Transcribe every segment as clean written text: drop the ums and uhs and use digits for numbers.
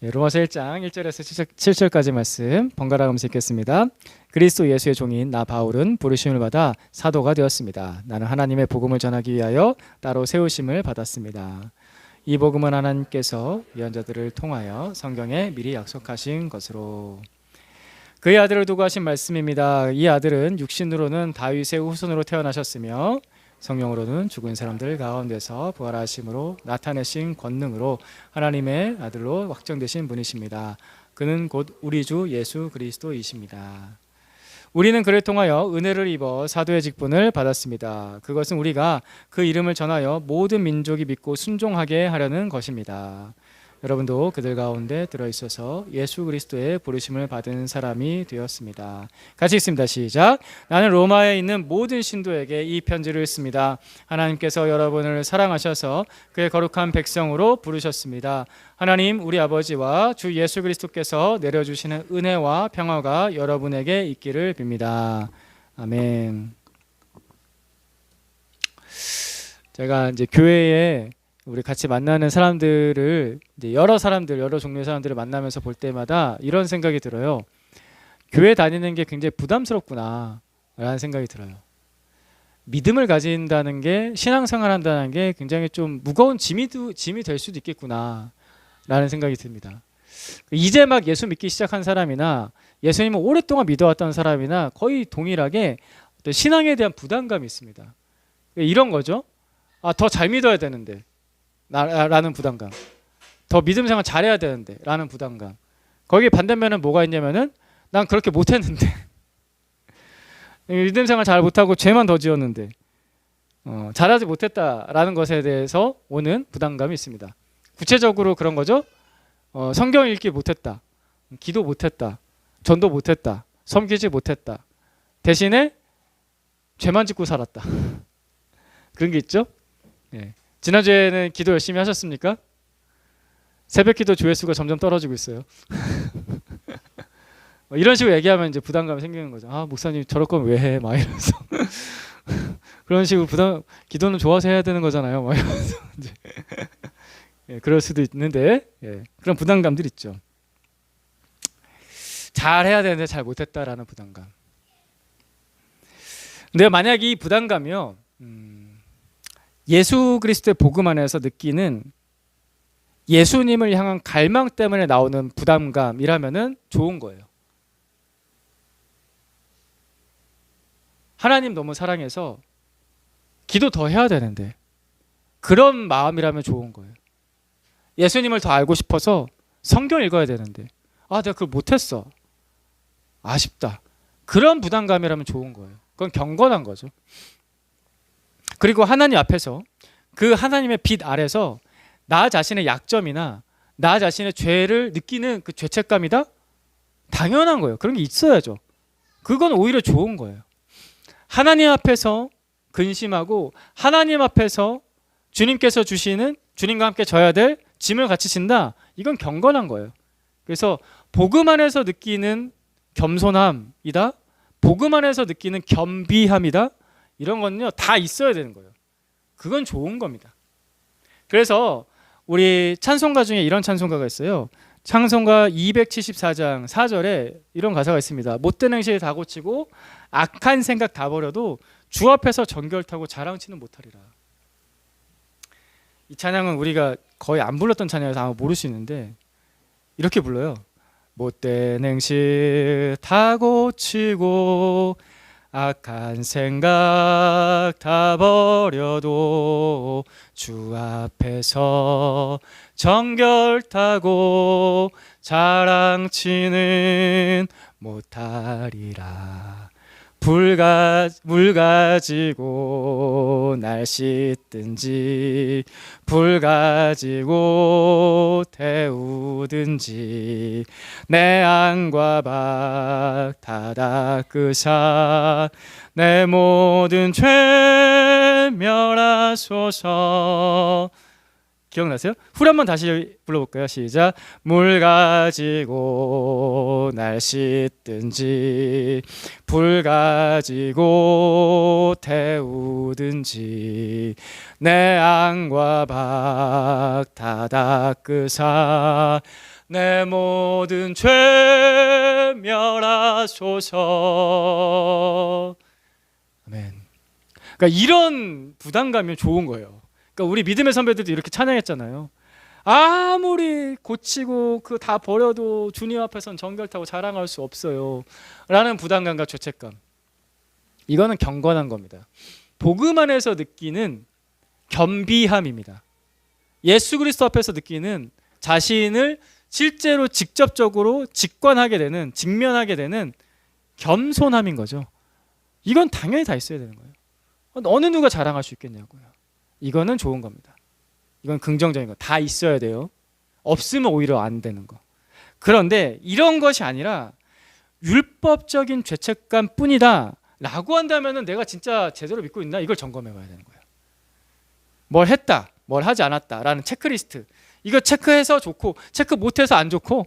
로마서 1장 1절에서 7절까지 말씀 번갈아 가면서 읽겠습니다. 그리스도 예수의 종인 나 바울은 부르심을 받아 사도가 되었습니다. 나는 하나님의 복음을 전하기 위하여 따로 세우심을 받았습니다. 이 복음은 하나님께서 예언자들을 통하여 성경에 미리 약속하신 것으로 그의 아들을 두고 하신 말씀입니다. 이 아들은 육신으로는 다윗의 후손으로 태어나셨으며 성령으로는 죽은 사람들 가운데서 부활하심으로 나타내신 권능으로 하나님의 아들로 확정되신 분이십니다. 그는 곧 우리 주 예수 그리스도이십니다. 우리는 그를 통하여 은혜를 입어 사도의 직분을 받았습니다. 그것은 우리가 그 이름을 전하여 모든 민족이 믿고 순종하게 하려는 것입니다. 여러분도 그들 가운데 들어있어서 예수 그리스도의 부르심을 받은 사람이 되었습니다. 같이 읽습니다. 시작. 나는 로마에 있는 모든 신도에게 이 편지를 씁니다. 하나님께서 여러분을 사랑하셔서 그의 거룩한 백성으로 부르셨습니다. 하나님 우리 아버지와 주 예수 그리스도께서 내려주시는 은혜와 평화가 여러분에게 있기를 빕니다. 아멘. 제가 이제 교회에 우리 같이 만나는 사람들을 이제 여러 종류의 사람들을 만나면서 볼 때마다 이런 생각이 들어요. 교회 다니는 게 굉장히 부담스럽구나 라는 생각이 들어요. 믿음을 가진다는 게, 신앙생활 한다는 게 굉장히 좀 무거운 짐이 될 수도 있겠구나 라는 생각이 듭니다. 이제 막 예수 믿기 시작한 사람이나 예수님을 오랫동안 믿어왔던 사람이나 거의 동일하게 신앙에 대한 부담감이 있습니다. 이런 거죠. 더 잘 믿어야 되는데 라는 부담감, 더 믿음 생활 잘해야 되는데 라는 부담감. 거기에 반대면은 뭐가 있냐면은 난 그렇게 못했는데 믿음 생활 잘 못하고 죄만 더 지었는데 잘하지 못했다라는 것에 대해서 오는 부담감이 있습니다. 구체적으로 그런 거죠. 성경 읽기 못했다, 기도 못했다, 전도 못했다, 섬기지 못했다, 대신에 죄만 짓고 살았다. 그런 게 있죠. 예. 지난주에는 기도 열심히 하셨습니까? 새벽 기도 조회수가 점점 떨어지고 있어요. 이런 식으로 얘기하면 이제 부담감이 생기는 거죠. 목사님 저럴 거면 왜 해? 막 이러면서 그런 식으로 기도는 좋아서 해야 되는 거잖아요. 막 이러면서 이제 예, 그럴 수도 있는데 그런 부담감들 있죠. 잘 해야 되는데 잘 못했다라는 부담감. 근데 만약 이 부담감이요, 예수 그리스도의 복음 안에서 느끼는 예수님을 향한 갈망 때문에 나오는 부담감이라면은 좋은 거예요. 하나님 너무 사랑해서 기도 더 해야 되는데 그런 마음이라면 좋은 거예요. 예수님을 더 알고 싶어서 성경 읽어야 되는데 내가 그걸 못했어, 아쉽다, 그런 부담감이라면 좋은 거예요. 그건 경건한 거죠. 그리고 하나님 앞에서 그 하나님의 빛 아래서 나 자신의 약점이나 나 자신의 죄를 느끼는 그 죄책감이다? 당연한 거예요. 그런 게 있어야죠. 그건 오히려 좋은 거예요. 하나님 앞에서 근심하고 하나님 앞에서 주님께서 주시는, 주님과 함께 져야 될 짐을 같이 진다? 이건 경건한 거예요. 그래서 복음 안에서 느끼는 겸손함이다, 복음 안에서 느끼는 겸비함이다, 이런 거는요 다 있어야 되는 거예요. 그건 좋은 겁니다. 그래서 우리 찬송가 중에 이런 찬송가가 있어요. 찬송가 274장 4절에 이런 가사가 있습니다. 못된 행실 다 고치고 악한 생각 다 버려도 주 앞에서 정결타고 자랑치는 못하리라. 이 찬양은 우리가 거의 안 불렀던 찬양이라서 아마 모를 수 있는데 이렇게 불러요. 못된 행실 다 고치고 악한 생각 다 버려도 주 앞에서 정결타고 자랑치는 못하리라. 물 가지고 날 씻든지 불 가지고 태우든지 내 안과 박 다 닦으사 내 모든 죄 멸하소서. 기억나세요? 후렴 한번 다시 불러볼까요? 시작. 물 가지고 날 씻든지 불 가지고 태우든지 내 안과 박 다 닦으사 내 모든 죄 멸하소서. 아멘. 그러니까 이런 부담감이 좋은 거예요. 그러니까 우리 믿음의 선배들도 이렇게 찬양했잖아요. 아무리 고치고 그 다 버려도 주님 앞에선 정결타고 자랑할 수 없어요 라는 부담감과 죄책감, 이거는 경건한 겁니다. 복음 안에서 느끼는 겸비함입니다. 예수 그리스도 앞에서 느끼는 자신을 실제로 직접적으로 직관하게 되는, 직면하게 되는 겸손함인 거죠. 이건 당연히 다 있어야 되는 거예요. 어느 누가 자랑할 수 있겠냐고요. 이거는 좋은 겁니다. 이건 긍정적인 거, 다 있어야 돼요. 없으면 오히려 안 되는 거. 그런데 이런 것이 아니라 율법적인 죄책감 뿐이다 라고 한다면 내가 진짜 제대로 믿고 있나, 이걸 점검해 봐야 되는 거예요. 뭘 했다, 뭘 하지 않았다 라는 체크리스트, 이거 체크해서 좋고 체크 못해서 안 좋고,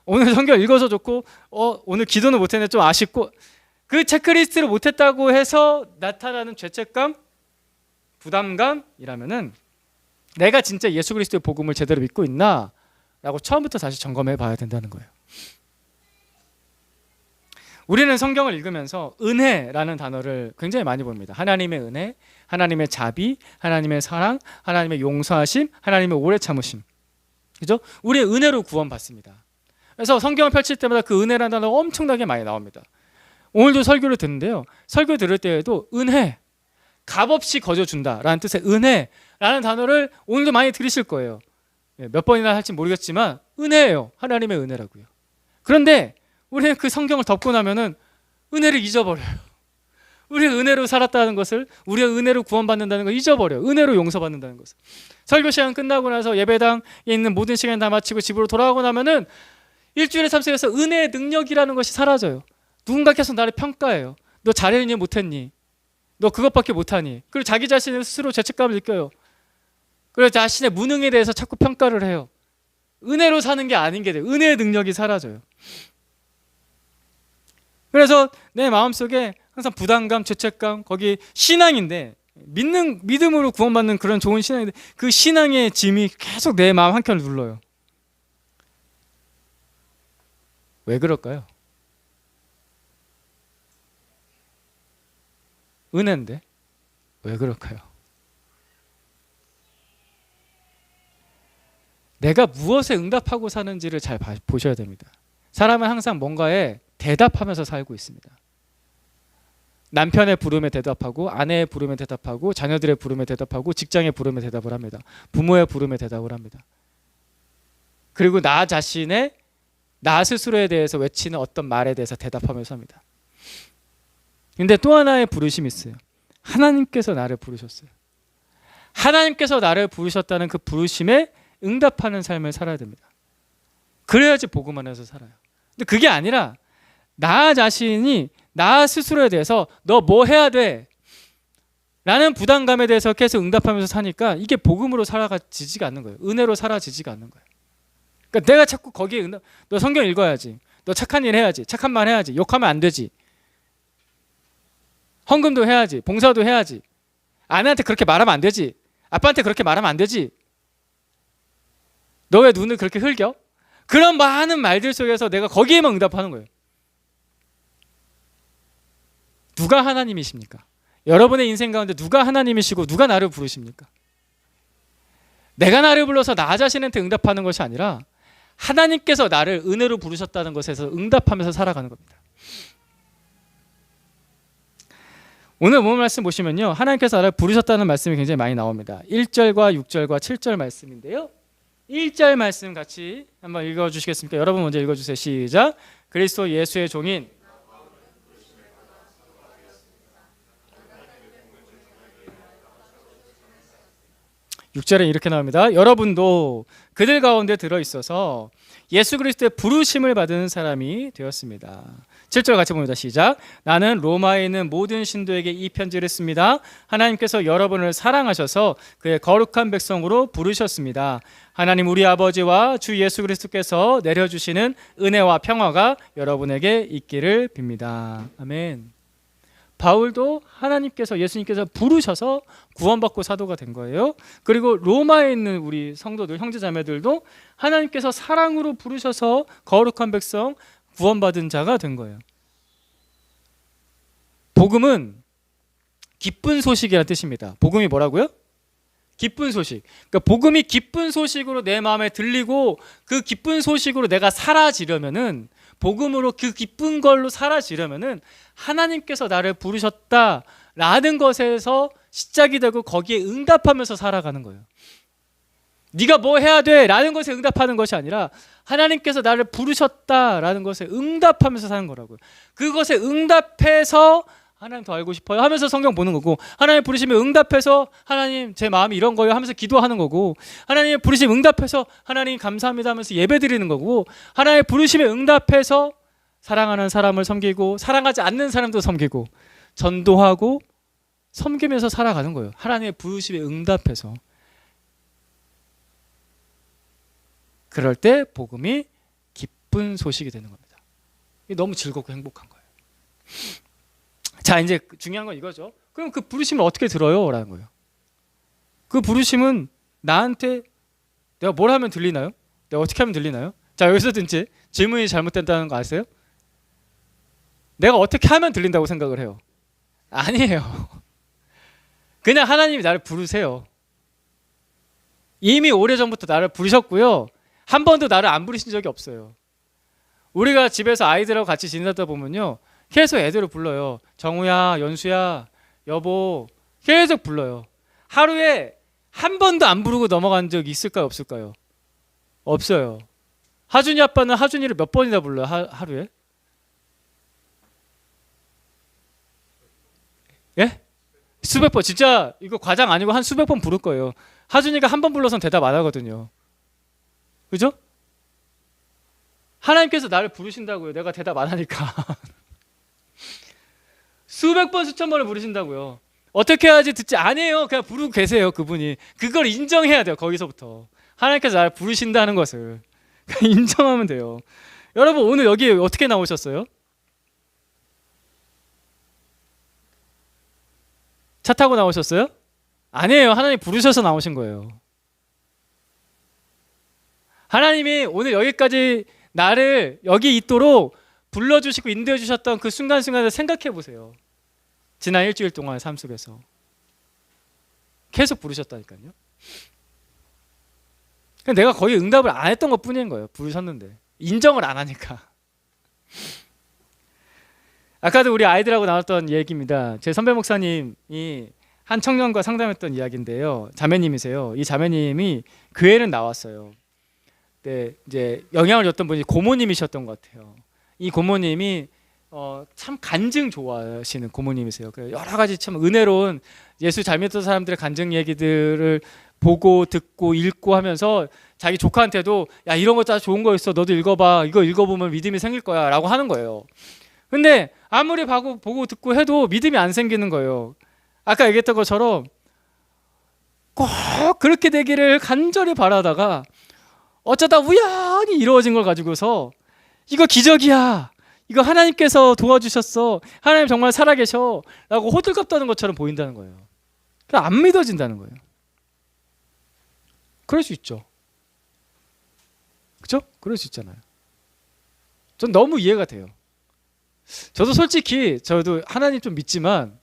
오늘 성경 읽어서 좋고 오늘 기도는 못했는데 좀 아쉽고, 그 체크리스트를 못했다고 해서 나타나는 죄책감, 부담감이라면은 내가 진짜 예수 그리스도의 복음을 제대로 믿고 있나 라고 처음부터 다시 점검해 봐야 된다는 거예요. 우리는 성경을 읽으면서 은혜라는 단어를 굉장히 많이 봅니다. 하나님의 은혜, 하나님의 자비, 하나님의 사랑, 하나님의 용서하심, 하나님의 오래 참으심. 그죠? 우리의 은혜로 구원받습니다. 그래서 성경을 펼칠 때마다 그 은혜라는 단어가 엄청나게 많이 나옵니다. 오늘도 설교를 듣는데요, 설교 들을 때에도 은혜, 값없이 거저준다라는 뜻의 은혜라는 단어를 오늘도 많이 들으실 거예요. 몇 번이나 할지 모르겠지만 은혜예요. 하나님의 은혜라고요. 그런데 우리는 그 성경을 덮고 나면은 은혜를 잊어버려요. 우리가 은혜로 살았다는 것을, 우리가 은혜로 구원받는다는 걸 잊어버려요. 은혜로 용서받는다는 것을. 설교 시간 끝나고 나서 예배당에 있는 모든 시간 다 마치고 집으로 돌아오고 나면은 일주일의 삶 속에서 은혜의 능력이라는 것이 사라져요. 누군가 계속 나를 평가해요. 너 잘했니 못했니? 너 그것밖에 못하니? 그리고 자기 자신을 스스로 죄책감을 느껴요. 그리고 자신의 무능에 대해서 자꾸 평가를 해요. 은혜로 사는 게 아닌 게 돼요. 은혜의 능력이 사라져요. 그래서 내 마음속에 항상 부담감, 죄책감, 거기 신앙인데, 믿음으로 구원받는 그런 좋은 신앙인데, 그 신앙의 짐이 계속 내 마음 한켠을 눌러요. 왜 그럴까요? 은혜인데 왜 그럴까요? 내가 무엇에 응답하고 사는지를 잘 보셔야 됩니다. 사람은 항상 뭔가에 대답하면서 살고 있습니다. 남편의 부름에 대답하고, 아내의 부름에 대답하고, 자녀들의 부름에 대답하고, 직장의 부름에 대답을 합니다. 부모의 부름에 대답을 합니다. 그리고 나 자신의, 나 스스로에 대해서 외치는 어떤 말에 대해서 대답하면서 합니다. 근데 또 하나의 부르심이 있어요. 하나님께서 나를 부르셨어요. 하나님께서 나를 부르셨다는 그 부르심에 응답하는 삶을 살아야 됩니다. 그래야지 복음 안에서 살아요. 근데 그게 아니라 나 자신이 나 스스로에 대해서 너 뭐 해야 돼? 라는 부담감에 대해서 계속 응답하면서 사니까 이게 복음으로 살아지지가 않는 거예요. 은혜로 살아지지가 않는 거예요. 그러니까 내가 자꾸 거기에 너 성경 읽어야지, 너 착한 일 해야지, 착한 말 해야지, 욕하면 안 되지, 헌금도 해야지, 봉사도 해야지, 아내한테 그렇게 말하면 안 되지, 아빠한테 그렇게 말하면 안 되지, 너 왜 눈을 그렇게 흘겨? 그런 많은 말들 속에서 내가 거기에만 응답하는 거예요. 누가 하나님이십니까? 여러분의 인생 가운데 누가 하나님이시고 누가 나를 부르십니까? 내가 나를 불러서 나 자신한테 응답하는 것이 아니라 하나님께서 나를 은혜로 부르셨다는 것에서 응답하면서 살아가는 겁니다. 오늘 본 말씀 보시면요, 하나님께서 나를 부르셨다는 말씀이 굉장히 많이 나옵니다. 1절과 6절과 7절 말씀인데요, 1절 말씀 같이 한번 읽어주시겠습니까? 여러분 먼저 읽어주세요. 시작. 그리스도 예수의 종인 6절에 이렇게 나옵니다. 여러분도 그들 가운데 들어있어서 예수 그리스도의 부르심을 받은 사람이 되었습니다. 7절 같이 봅니다. 시작. 나는 로마에 있는 모든 신도에게 이 편지를 씁니다. 하나님께서 여러분을 사랑하셔서 그의 거룩한 백성으로 부르셨습니다. 하나님 우리 아버지와 주 예수 그리스도께서 내려주시는 은혜와 평화가 여러분에게 있기를 빕니다. 아멘. 바울도 하나님께서 예수님께서 부르셔서 구원받고 사도가 된 거예요. 그리고 로마에 있는 우리 성도들 형제자매들도 하나님께서 사랑으로 부르셔서 거룩한 백성 구원받은 자가 된 거예요. 복음은 기쁜 소식이라는 뜻입니다. 복음이 뭐라고요? 기쁜 소식. 그러니까 복음이 기쁜 소식으로 내 마음에 들리고 그 기쁜 소식으로 내가 사라지려면은, 복음으로 그 기쁜 걸로 사라지려면은 하나님께서 나를 부르셨다라는 것에서 시작이 되고 거기에 응답하면서 살아가는 거예요. 네가 뭐 해야 돼 라는 것에 응답하는 것이 아니라 하나님께서 나를 부르셨다라는 것에 응답하면서 사는 거라고요. 그것에 응답해서 하나님 더 알고 싶어요 하면서 성경 보는 거고, 하나님 부르시면 응답해서 하나님 제 마음이 이런 거예요 하면서 기도하는 거고, 하나님 부르시면 응답해서 하나님 감사합니다 하면서 예배 드리는 거고, 하나님 부르시면 응답해서 사랑하는 사람을 섬기고 사랑하지 않는 사람도 섬기고 전도하고 섬기면서 살아가는 거예요. 하나님의 부르심에 응답해서. 그럴 때 복음이 기쁜 소식이 되는 겁니다. 너무 즐겁고 행복한 거예요. 자, 이제 중요한 건 이거죠. 그럼 그 부르심을 어떻게 들어요? 라는 거예요. 그 부르심은 나한테 내가 뭘 하면 들리나요? 내가 어떻게 하면 들리나요? 자, 여기서도 이제 질문이 잘못된다는 거 아세요? 내가 어떻게 하면 들린다고 생각을 해요? 아니에요. 그냥 하나님이 나를 부르세요. 이미 오래전부터 나를 부르셨고요. 한 번도 나를 안 부르신 적이 없어요. 우리가 집에서 아이들하고 같이 지내다 보면요, 계속 애들을 불러요. 정우야, 연수야, 여보, 계속 불러요. 하루에 한 번도 안 부르고 넘어간 적 있을까요, 없을까요? 없어요. 하준이 아빠는 하준이를 몇 번이나 불러요, 하루에? 예? 수백 번. 진짜 이거 과장 아니고 한 수백 번 부를 거예요. 하준이가 한 번 불러서는 대답 안 하거든요. 그죠? 하나님께서 나를 부르신다고요. 내가 대답 안 하니까. 수백 번 수천 번을 부르신다고요. 어떻게 해야지 듣지? 아니에요. 그냥 부르고 계세요. 그분이. 그걸 인정해야 돼요. 거기서부터. 하나님께서 나를 부르신다는 것을 그냥 인정하면 돼요. 여러분, 오늘 여기 어떻게 나오셨어요? 차 타고 나오셨어요? 아니에요. 하나님 부르셔서 나오신 거예요. 하나님이 오늘 여기까지 나를 여기 있도록 불러주시고 인도해 주셨던 그 순간순간을 생각해 보세요. 지난 일주일 동안 삶 속에서 계속 부르셨다니까요. 내가 거의 응답을 안 했던 것 뿐인 거예요. 부르셨는데 인정을 안 하니까. 아까도 우리 아이들하고 나눴던 얘기입니다. 제 선배 목사님이 한 청년과 상담했던 이야기인데요. 자매님이세요. 이 자매님이 교회는 나왔어요. 네, 이제 영향을 줬던 분이 고모님이셨던 것 같아요. 이 고모님이 참 간증 좋아하시는 고모님이세요. 여러 가지 참 은혜로운 예수 잘 믿던 사람들의 간증 얘기들을 보고 듣고 읽고 하면서 자기 조카한테도 야, 이런 거 다 좋은 거 있어, 너도 읽어봐, 이거 읽어보면 믿음이 생길 거야 라고 하는 거예요. 근데 아무리 보고 듣고 해도 믿음이 안 생기는 거예요. 아까 얘기했던 것처럼 꼭 그렇게 되기를 간절히 바라다가 어쩌다 우연히 이루어진 걸 가지고서 이거 기적이야, 이거 하나님께서 도와주셨어, 하나님 정말 살아계셔 라고 호들갑 떠는 것처럼 보인다는 거예요. 안 믿어진다는 거예요. 그럴 수 있죠. 그렇죠? 그럴 수 있잖아요. 전 너무 이해가 돼요. 저도 솔직히 저도 하나님 좀 믿지만,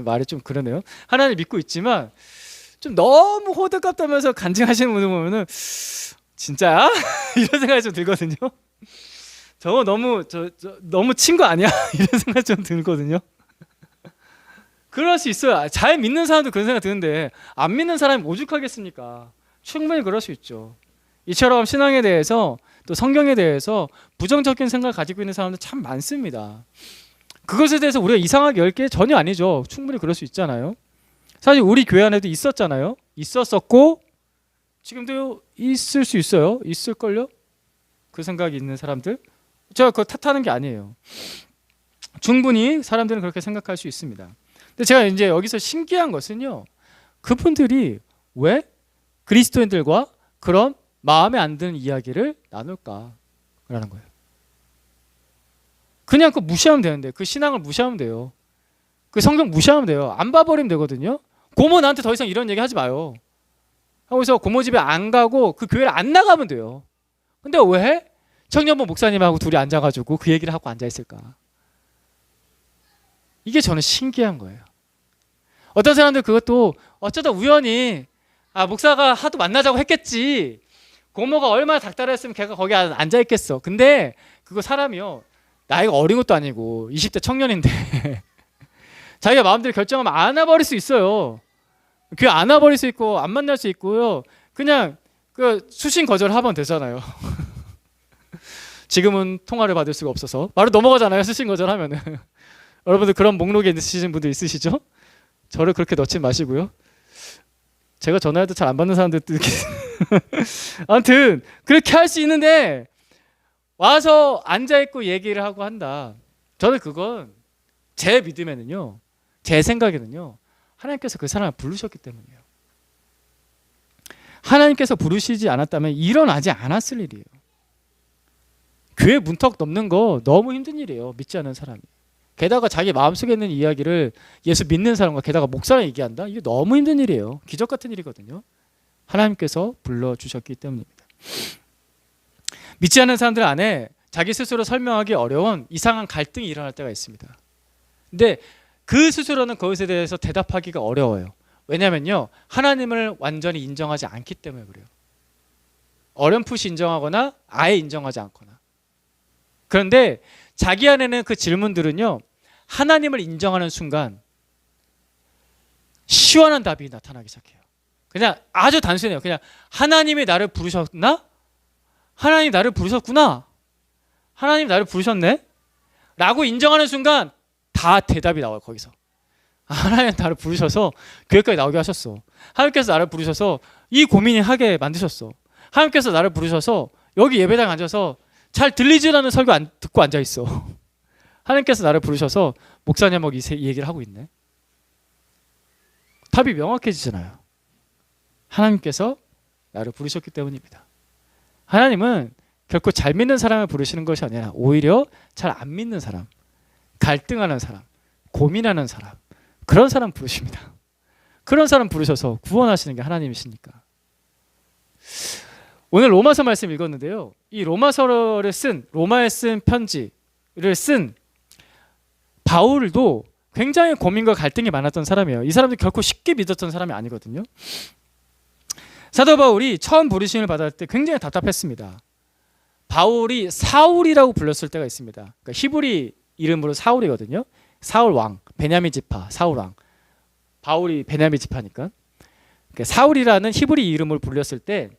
말이 좀 그러네요. 하나님 믿고 있지만 좀 너무 호들갑 떠면서 간증하시는 분을 보면은 진짜야? 이런 생각이 좀 들거든요. 저거 너무 너무 친 거 아니야? 이런 생각이 좀 들거든요. 그럴 수 있어요. 잘 믿는 사람도 그런 생각 드는데 안 믿는 사람이 오죽하겠습니까? 충분히 그럴 수 있죠. 이처럼 신앙에 대해서 또 성경에 대해서 부정적인 생각을 가지고 있는 사람들 참 많습니다. 그것에 대해서 우리가 이상하게 열 게 전혀 아니죠. 충분히 그럴 수 있잖아요. 사실 우리 교회 안에도 있었잖아요. 있었었고 지금도 있을 수 있어요. 있을걸요? 그 생각이 있는 사람들. 제가 그거 탓하는 게 아니에요. 충분히 사람들은 그렇게 생각할 수 있습니다. 근데 제가 이제 여기서 신기한 것은요, 그분들이 왜 그리스도인들과 그런 마음에 안 드는 이야기를 나눌까라는 거예요. 그냥 그거 무시하면 되는데, 그 신앙을 무시하면 돼요. 그 성경 무시하면 돼요. 안 봐버리면 되거든요. 고모 나한테 더 이상 이런 얘기 하지 마요. 하고서 고모 집에 안 가고 그 교회를 안 나가면 돼요. 근데 왜 청년부 목사님하고 둘이 앉아가지고 그 얘기를 하고 앉아있을까? 이게 저는 신기한 거예요. 어떤 사람들 그것도 어쩌다 우연히 목사가 하도 만나자고 했겠지. 고모가 얼마나 닥달했으면 걔가 거기 앉아있겠어. 근데 그거 사람이요. 나이가 어린 것도 아니고 20대 청년인데 자기가 마음대로 결정하면 안 와버릴 수 있어요. 교회 안 와버릴 수 있고 안 만날 수 있고요. 그냥 그 수신 거절하면 되잖아요. 지금은 통화를 받을 수가 없어서 바로 넘어가잖아요. 수신 거절하면은. 여러분들 그런 목록에 있으신 분들 있으시죠? 저를 그렇게 넣지 마시고요. 제가 전화해도 잘 안 받는 사람들도 이렇게 아무튼 그렇게 할 수 있는데 와서 앉아있고 얘기를 하고 한다. 저는 그건 제 믿음에는요, 제 생각에는요, 하나님께서 그 사람을 부르셨기 때문이에요. 하나님께서 부르시지 않았다면 일어나지 않았을 일이에요. 교회 문턱 넘는 거 너무 힘든 일이에요. 믿지 않는 사람이. 게다가 자기 마음속에 있는 이야기를 예수 믿는 사람과 게다가 목사랑 얘기한다? 이게 너무 힘든 일이에요. 기적 같은 일이거든요. 하나님께서 불러주셨기 때문입니다. 믿지 않는 사람들 안에 자기 스스로 설명하기 어려운 이상한 갈등이 일어날 때가 있습니다. 근데 그 스스로는 그것에 대해서 대답하기가 어려워요. 왜냐면요, 하나님을 완전히 인정하지 않기 때문에 그래요. 어렴풋이 인정하거나 아예 인정하지 않거나. 그런데 자기 안에는 그 질문들은요, 하나님을 인정하는 순간 시원한 답이 나타나기 시작해요. 그냥 아주 단순해요. 그냥 하나님이 나를 부르셨나? 하나님 나를 부르셨구나. 하나님 나를 부르셨네? 라고 인정하는 순간 다 대답이 나와요. 거기서. 하나님 나를 부르셔서 교회까지 나오게 하셨어. 하나님께서 나를 부르셔서 이 고민이 하게 만드셨어. 하나님께서 나를 부르셔서 여기 예배당에 앉아서 잘 들리지 않는 설교 듣고 앉아있어. 하나님께서 나를 부르셔서 목사님하고 이 얘기를 하고 있네. 답이 명확해지잖아요. 하나님께서 나를 부르셨기 때문입니다. 하나님은 결코 잘 믿는 사람을 부르시는 것이 아니라 오히려 잘 안 믿는 사람, 갈등하는 사람, 고민하는 사람, 그런 사람 부르십니다. 그런 사람 부르셔서 구원하시는 게 하나님이시니까. 오늘 로마서 말씀 읽었는데요. 이 로마서를 쓴, 로마에 쓴 편지를 쓴 바울도 굉장히 고민과 갈등이 많았던 사람이에요. 이 사람도 결코 쉽게 믿었던 사람이 아니거든요. 사도 바울이 처음 부르심을 받을 때 굉장히 답답했습니다. 바울이 사울이라고 불렀을 때가 있습니다. 그러니까 히브리 이름으로 사울이거든요. 사울 왕, 베냐민 지파, 사울 왕. 바울이 베냐민 지파니까. 그러니까 사울이라는 히브리 이름을 불렸을 때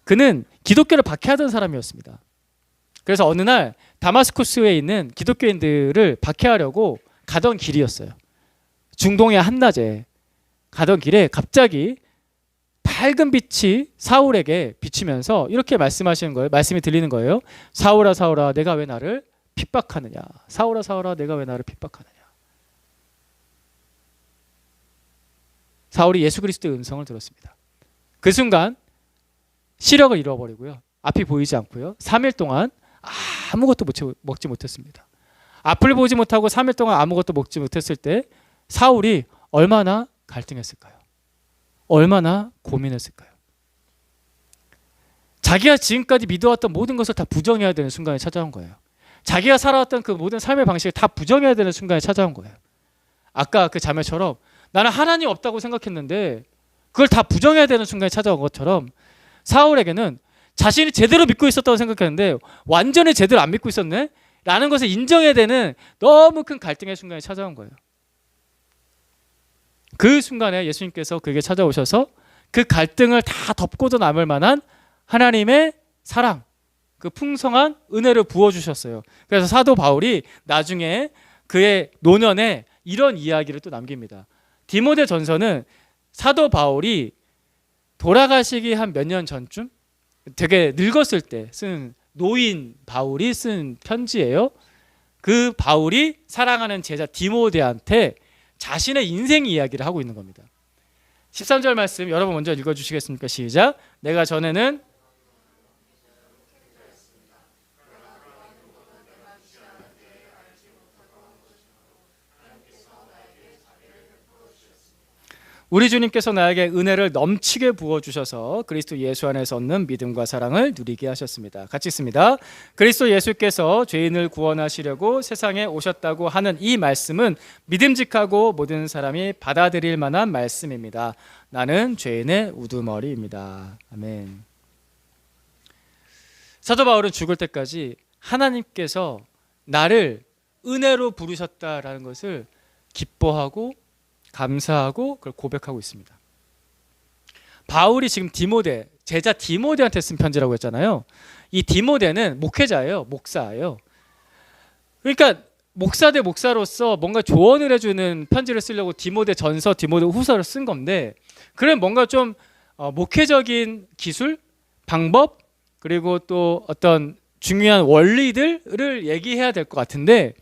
그는 기독교를 박해하던 사람이었습니다. 그래서 어느 날 다마스쿠스에 있는 기독교인들을 박해하려고 가던 길이었어요. 중동의 한낮에 가던 길에 갑자기 밝은 빛이 사울에게 비치면서 이렇게 말씀하시는 거예요. 말씀이 들리는 거예요. 사울아 사울아 내가 왜 나를 핍박하느냐. 사울아 사울아 내가 왜 나를 핍박하느냐. 사울이 예수 그리스도의 음성을 들었습니다. 그 순간 시력을 잃어버리고요. 앞이 보이지 않고요. 3일 동안 아무것도 먹지 못했습니다. 앞을 보지 못하고 3일 동안 아무것도 먹지 못했을 때 사울이 얼마나 갈등했을까요? 얼마나 고민했을까요? 자기가 지금까지 믿어왔던 모든 것을 다 부정해야 되는 순간이 찾아온 거예요. 자기가 살아왔던 그 모든 삶의 방식을 다 부정해야 되는 순간이 찾아온 거예요. 아까 그 자매처럼 나는 하나님 없다고 생각했는데 그걸 다 부정해야 되는 순간이 찾아온 것처럼 사울에게는 자신이 제대로 믿고 있었다고 생각했는데 완전히 제대로 안 믿고 있었네? 라는 것을 인정해야 되는 너무 큰 갈등의 순간이 찾아온 거예요. 그 순간에 예수님께서 그에게 찾아오셔서 그 갈등을 다 덮고도 남을 만한 하나님의 사랑, 그 풍성한 은혜를 부어주셨어요. 그래서 사도 바울이 나중에 그의 노년에 이런 이야기를 또 남깁니다. 디모데 전서는 사도 바울이 돌아가시기 한 몇 년 전쯤 되게 늙었을 때 쓴 노인 바울이 쓴 편지예요. 그 바울이 사랑하는 제자 디모데한테 자신의 인생 이야기를 하고 있는 겁니다. 13절 말씀 여러분 먼저 읽어주시겠습니까? 시작. 내가 전에는 우리 주님께서 나에게 은혜를 넘치게 부어주셔서 그리스도 예수 안에서 얻는 믿음과 사랑을 누리게 하셨습니다. 같이 읽습니다. 그리스도 예수께서 죄인을 구원하시려고 세상에 오셨다고 하는 이 말씀은 믿음직하고 모든 사람이 받아들일 만한 말씀입니다. 나는 죄인의 우두머리입니다. 아멘. 사도 바울은 죽을 때까지 하나님께서 나를 은혜로 부르셨다라는 것을 기뻐하고 감사하고 그걸 고백하고 있습니다. 바울이 지금 디모데, 제자 디모데한테 쓴 편지라고 했잖아요. 이 디모데는 목회자예요. 목사예요. 그러니까 목사 대 목사로서 뭔가 조언을 해주는 편지를 쓰려고 디모데 전서, 디모데 후서를 쓴 건데, 그래 뭔가 좀 목회적인 기술, 방법, 그리고 또 어떤 중요한 원리들을 얘기해야 될 것 같은데,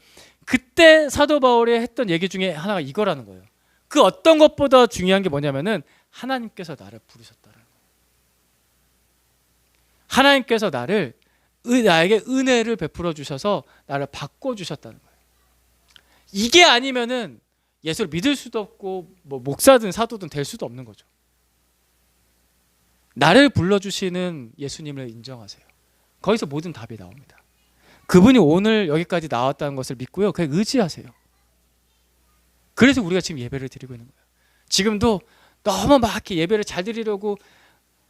그때 사도 바울이 했던 얘기 중에 하나가 이거라는 거예요. 그 어떤 것보다 중요한 게 뭐냐면은 하나님께서 나를 부르셨다는 거예요. 하나님께서 나에게 은혜를 베풀어 주셔서 나를 바꿔 주셨다는 거예요. 이게 아니면은 예수를 믿을 수도 없고 뭐 목사든 사도든 될 수도 없는 거죠. 나를 불러주시는 예수님을 인정하세요. 거기서 모든 답이 나옵니다. 그분이 오늘 여기까지 나왔다는 것을 믿고요, 그냥 의지하세요. 그래서 우리가 지금 예배를 드리고 있는 거예요. 지금도 너무 막 이렇게 예배를 잘 드리려고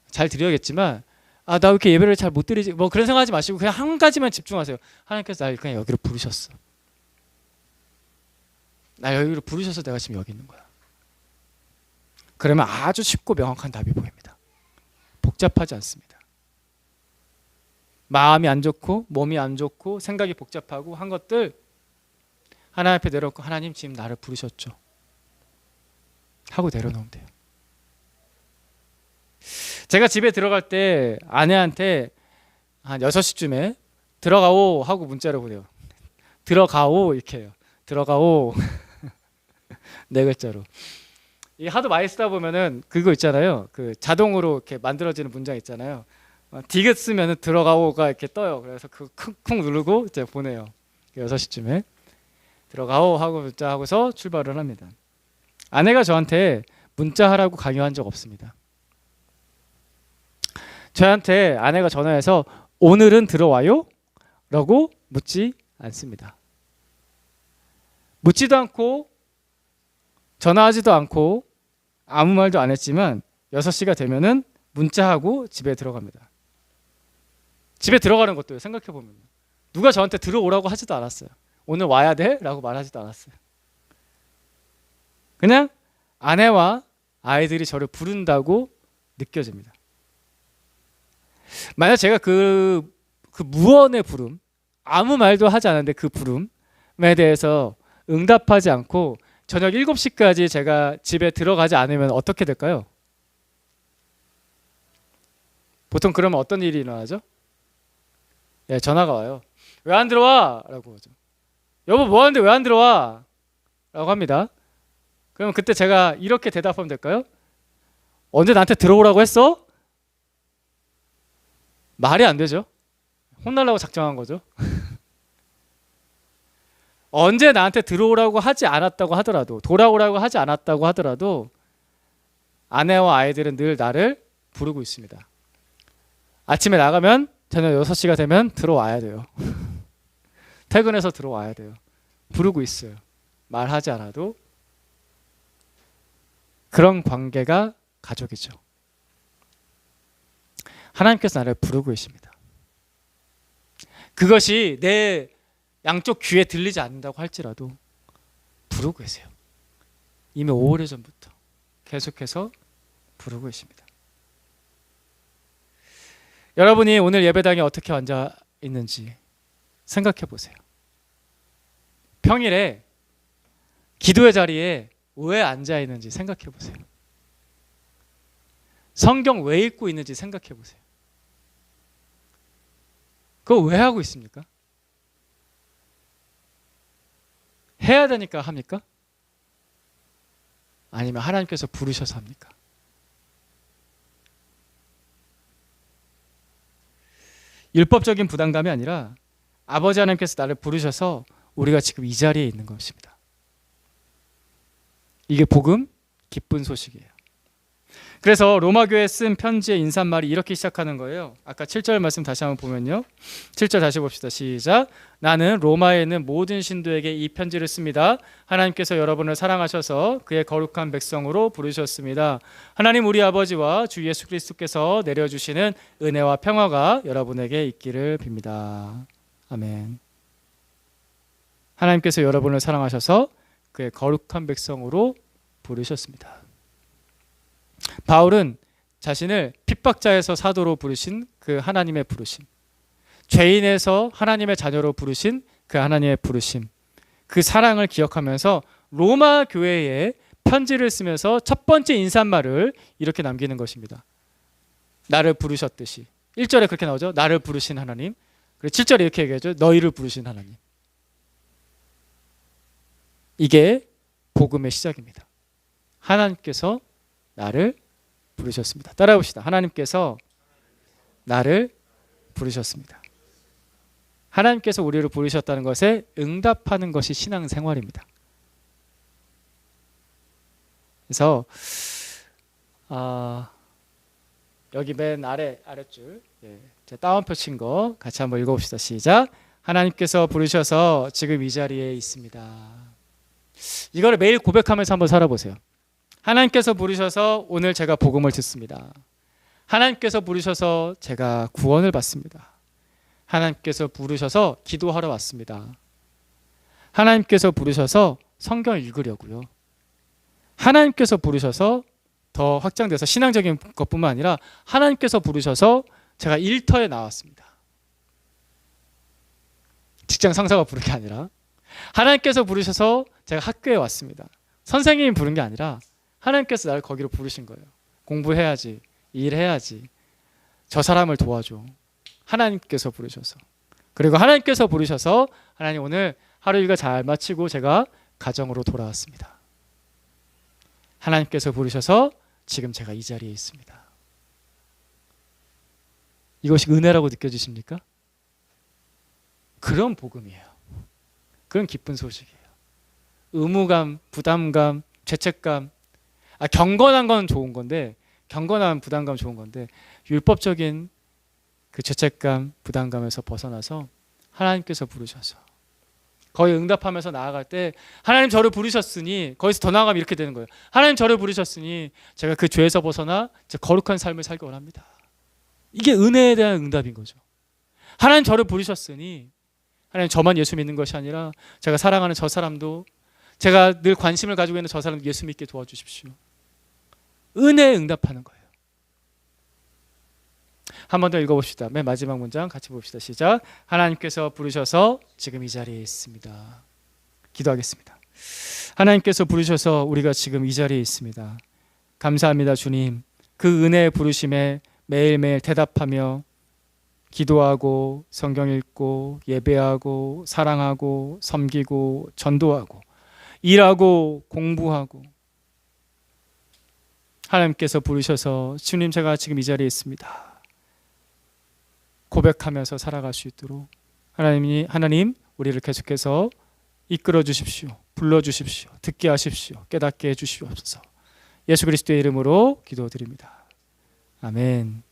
잘 드려야겠지만, 나 왜 이렇게 예배를 잘 못 드리지, 뭐 그런 생각하지 마시고 그냥 한 가지만 집중하세요. 하나님께서 날 그냥 여기로 부르셨어. 나 여기로 부르셔서 내가 지금 여기 있는 거야. 그러면 아주 쉽고 명확한 답이 보입니다. 복잡하지 않습니다. 마음이 안 좋고 몸이 안 좋고 생각이 복잡하고 한 것들 하나님 앞에 내려놓고, 하나님 지금 나를 부르셨죠 하고 내려놓으면 돼요. 제가 집에 들어갈 때 아내한테 한 6시쯤에 들어가오 하고 문자를 보내요. 들어가오 이렇게 해요. 들어가오. 네 글자로. 이게 하도 많이 쓰다 보면은 그거 있잖아요. 그 자동으로 이렇게 만들어지는 문장 있잖아요. 디귿 쓰면은 들어가오가 이렇게 떠요. 그래서 그 쿵쿵 누르고 이제 보내요. 6시쯤에 들어가오 하고 문자 하고서 출발을 합니다. 아내가 저한테 문자하라고 강요한 적 없습니다. 저한테 아내가 전화해서 오늘은 들어와요? 라고 묻지 않습니다. 묻지도 않고 전화하지도 않고 아무 말도 안 했지만 6시가 되면은 문자하고 집에 들어갑니다. 집에 들어가는 것도 생각해보면 누가 저한테 들어오라고 하지도 않았어요. 오늘 와야 돼? 라고 말하지도 않았어요. 그냥 아내와 아이들이 저를 부른다고 느껴집니다. 만약 제가 그 무언의 부름, 아무 말도 하지 않았는데 그 부름에 대해서 응답하지 않고 저녁 7시까지 제가 집에 들어가지 않으면 어떻게 될까요? 보통 그러면 어떤 일이 일어나죠? 네, 전화가 와요. 왜 안 들어와? 라고 하죠. 여보 뭐 하는데 왜 안 들어와? 라고 합니다. 그러면 그때 제가 이렇게 대답하면 될까요? 언제 나한테 들어오라고 했어? 말이 안 되죠. 혼나려고 작정한 거죠. 언제 나한테 들어오라고 하지 않았다고 하더라도, 돌아오라고 하지 않았다고 하더라도 아내와 아이들은 늘 나를 부르고 있습니다. 아침에 나가면 저녁 6시가 되면 들어와야 돼요. 퇴근해서 들어와야 돼요. 부르고 있어요. 말하지 않아도. 그런 관계가 가족이죠. 하나님께서 나를 부르고 계십니다. 그것이 내 양쪽 귀에 들리지 않는다고 할지라도 부르고 계세요. 이미 오래전부터 계속해서 부르고 계십니다. 여러분이 오늘 예배당에 어떻게 앉아 있는지 생각해 보세요. 평일에 기도의 자리에 왜 앉아 있는지 생각해 보세요. 성경 왜 읽고 있는지 생각해 보세요. 그거 왜 하고 있습니까? 해야 되니까 합니까? 아니면 하나님께서 부르셔서 합니까? 율법적인 부담감이 아니라 아버지 하나님께서 나를 부르셔서 우리가 지금 이 자리에 있는 것입니다. 이게 복음, 기쁜 소식이에요. 그래서 로마 교회에 쓴 편지의 인사말이 이렇게 시작하는 거예요. 아까 7절 말씀 다시 한번 보면요. 7절 다시 봅시다. 시작. 나는 로마에 있는 모든 신도에게 이 편지를 씁니다. 하나님께서 여러분을 사랑하셔서 그의 거룩한 백성으로 부르셨습니다. 하나님 우리 아버지와 주 예수 그리스도께서 내려주시는 은혜와 평화가 여러분에게 있기를 빕니다. 아멘. 하나님께서 여러분을 사랑하셔서 그의 거룩한 백성으로 부르셨습니다. 바울은 자신을 핍박자에서 사도로 부르신 그 하나님의 부르심, 죄인에서 하나님의 자녀로 부르신 그 하나님의 부르심, 그 사랑을 기억하면서 로마 교회에 편지를 쓰면서 첫 번째 인사말을 이렇게 남기는 것입니다. 나를 부르셨듯이. 1절에 그렇게 나오죠. 나를 부르신 하나님. 그리고 7절에 이렇게 얘기하죠. 너희를 부르신 하나님. 이게 복음의 시작입니다. 하나님께서 나를 부르셨습니다. 따라해 봅시다. 하나님께서 나를 부르셨습니다. 하나님께서 우리를 부르셨다는 것에 응답하는 것이 신앙생활입니다. 그래서 여기 맨 아랫줄 제가 따옴표 친 거 같이 한번 읽어봅시다. 시작. 하나님께서 부르셔서 지금 이 자리에 있습니다. 이거를 매일 고백하면서 한번 살아보세요. 하나님께서 부르셔서 오늘 제가 복음을 듣습니다. 하나님께서 부르셔서 제가 구원을 받습니다. 하나님께서 부르셔서 기도하러 왔습니다. 하나님께서 부르셔서 성경을 읽으려고요. 하나님께서 부르셔서 더 확장돼서 신앙적인 것뿐만 아니라 하나님께서 부르셔서 제가 일터에 나왔습니다. 직장 상사가 부른 게 아니라 하나님께서 부르셔서 제가 학교에 왔습니다. 선생님이 부른 게 아니라 하나님께서 나를 거기로 부르신 거예요. 공부해야지, 일해야지, 저 사람을 도와줘. 하나님께서 부르셔서. 그리고 하나님께서 부르셔서 하나님 오늘 하루 일과 잘 마치고 제가 가정으로 돌아왔습니다. 하나님께서 부르셔서 지금 제가 이 자리에 있습니다. 이것이 은혜라고 느껴지십니까? 그런 복음이에요. 그런 기쁜 소식이에요. 의무감, 부담감, 죄책감, 경건한 건 좋은 건데, 경건한 부담감 좋은 건데 율법적인 그 죄책감, 부담감에서 벗어나서 하나님께서 부르셔서 거의 응답하면서 나아갈 때 하나님 저를 부르셨으니, 거기서 더 나아가면 이렇게 되는 거예요. 하나님 저를 부르셨으니 제가 그 죄에서 벗어나 거룩한 삶을 살기 원합니다. 이게 은혜에 대한 응답인 거죠. 하나님 저를 부르셨으니 하나님 저만 예수 믿는 것이 아니라 제가 사랑하는 저 사람도, 제가 늘 관심을 가지고 있는 저 사람도 예수 믿게 도와주십시오. 은혜에 응답하는 거예요. 한 번 더 읽어봅시다. 맨 마지막 문장 같이 봅시다. 시작. 하나님께서 부르셔서 지금 이 자리에 있습니다. 기도하겠습니다. 하나님께서 부르셔서 우리가 지금 이 자리에 있습니다. 감사합니다, 주님. 그 은혜의 부르심에 매일매일 대답하며 기도하고 성경 읽고 예배하고 사랑하고 섬기고 전도하고 일하고 공부하고, 하나님께서 부르셔서 주님 제가 지금 이 자리에 있습니다. 고백하면서 살아갈 수 있도록 하나님 우리를 계속해서 이끌어 주십시오. 불러 주십시오. 듣게 하십시오. 깨닫게 해 주시옵소서. 예수 그리스도의 이름으로 기도드립니다. 아멘.